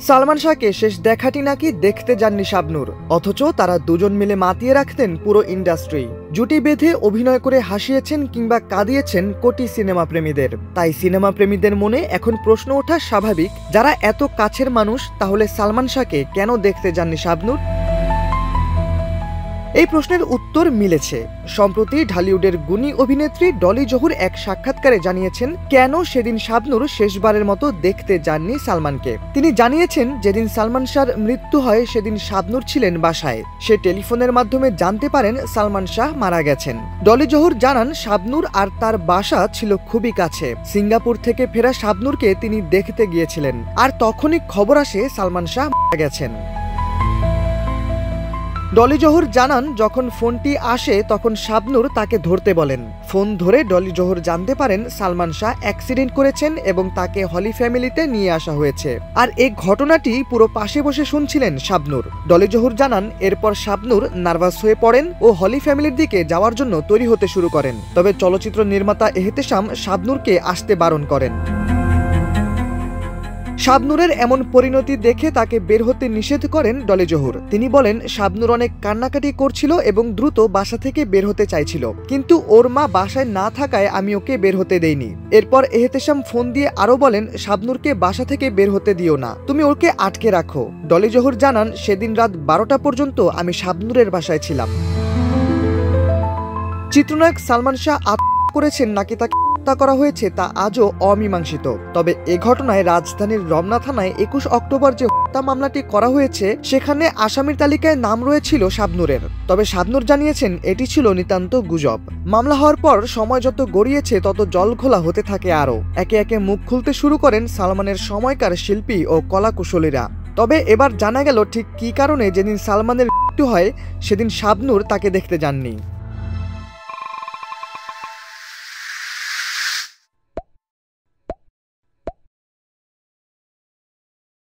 সালমান শাহকে শেষ দেখাটি নাকি দেখতে যাননি শাবনূর, অথচ তারা দুজন মিলে মাতিয়ে রাখতেন পুরো ইন্ডাস্ট্রি। জুটি বেঁধে অভিনয় করে হাসিয়েছেন কিংবা কাঁদিয়েছেন কোটি সিনেমা প্রেমীদের। তাই সিনেমা প্রেমীদের মনে এখন প্রশ্ন ওঠা স্বাভাবিক, যারা এত কাছের মানুষ তাহলে সালমান শাহকে কেন দেখতে যাননি শাবনূর? এই প্রশ্নের উত্তর মিলেছে। সম্প্রতি ঢালিউডের গুণী অভিনেত্রী ডলি জহুর এক সাক্ষাৎকারে জানিয়েছেন কেন সেদিন শাবনূর শেষবারের মতো দেখতে যাননি সালমানকে। তিনি জানিয়েছেন, যেদিন সালমান শাহর মৃত্যু হয় সেদিন শাবনূর ছিলেন বাসায়। সে টেলিফোনের মাধ্যমে জানতে পারেন সালমান শাহ মারা গেছেন। ডলি জহুর জানান, শাবনূর আর তার বাসা ছিল খুবই কাছে। সিঙ্গাপুর থেকে ফেরা শাবনূরকে তিনি দেখতে গিয়েছিলেন, আর তখনই খবর আসে সালমান শাহ মারা গেছেন। ডলি জহুর জানান, যখন ফোনটি আসে তখন শাবনূর তাকে ধরতে বলেন। ফোন ধরে ডলি জহুর জানতে পারেন সালমান শাহ অ্যাক্সিডেন্ট করেছেন এবং তাকে হলি ফ্যামিলিতে নিয়ে আসা হয়েছে। আর এই ঘটনাটি পুরো পাশে বসে শুনছিলেন শাবনূর। ডলি জহুর জানান, এরপর শাবনূর নার্ভাস হয়ে পড়েন ও হলি ফ্যামিলির দিকে যাওয়ার জন্য তৈরি হতে শুরু করেন। তবে চলচ্চিত্র নির্মাতা এহতেশাম শাবনূরকে আসতে বারণ করেন। শাবনূরের এমন পরিণতি দেখে তাকে বের হতে নিষেধ করেন ডলি জহুর। তিনি বলেন, শাবনূর অনেক কান্নাকাটি করছিল এবং দ্রুত বাসা থেকে বের হতে চাইছিল, কিন্তু ওর মা বাসায় না থাকায় আমি ওকে বের হতে দেইনি। এরপর এহতেশাম ফোন দিয়ে আরো বলেন, শাবনূরকে বাসা থেকে বের হতে দিও না, তুমি ওকে আটকে রাখো। ডলি জহুর জানান, সেদিন রাত 12টা পর্যন্ত আমি শাবনূরের বাসায় ছিলাম। চিত্রনায়ক সালমান শাহ আত্মহত্যা করেছেন নাকি তাকে হত্যা করা হয়েছে তা আজও অমীমাংসিত। তবে এ ঘটনায় রাজধানীর রমনা থানায় 21 অক্টোবর যে হত্যা মামলাটি করা হয়েছে সেখানে আসামির তালিকায় নাম রয়েছিল শাবনূরের। তবে শাবনূর জানিয়েছেন এটি ছিল নিতান্ত গুজব। মামলা হওয়ার পর সময় যত গড়িয়েছে তত জলঘোলা হতে থাকে। আরও একে একে মুখ খুলতে শুরু করেন সালমানের সময়কার শিল্পী ও কলাকুশলীরা। তবে এবার জানা গেল ঠিক কী কারণে যেদিন সালমানের মৃত্যু হয় সেদিন শাবনূর তাকে দেখতে যাননি।